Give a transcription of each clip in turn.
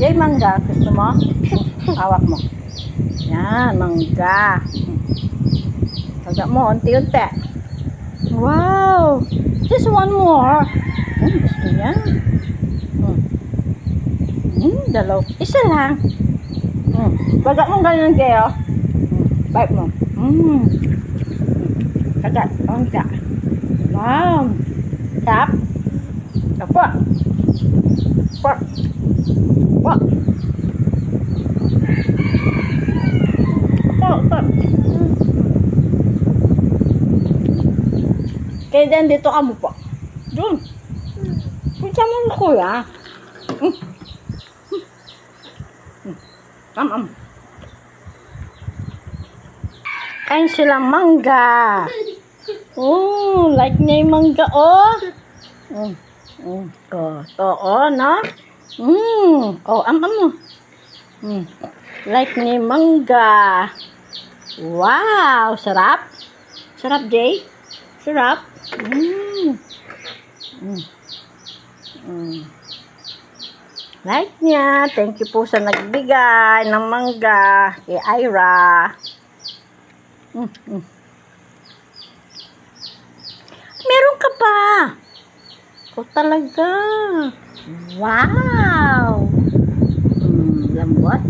Jay, mangga. Gusto mo? Hawak mo. Yan, mangga. Taga mo, unti-unti. Wow! Just one more. Gusto niya. Dalaw. Isa lang. Baga mo ganyan, Jay, oh. Bite mo. Taga, mangga. Wow! Tap. Tapos. Pak. Pak. Pak. Kaya din dito ka mo po. Doon. Punta mo na kuya. Kain silang mangga. Oh, like na yung mangga, oh. Oh, no? Mo. Like ni mangga. Wow, sarap. Sarap, Jay. Sarap. Like niya. Thank you po sa nagbigay ng mangga kay Ira. Meron ka pa. Ito talaga. Wow. Lambot.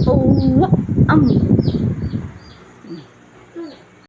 Oh,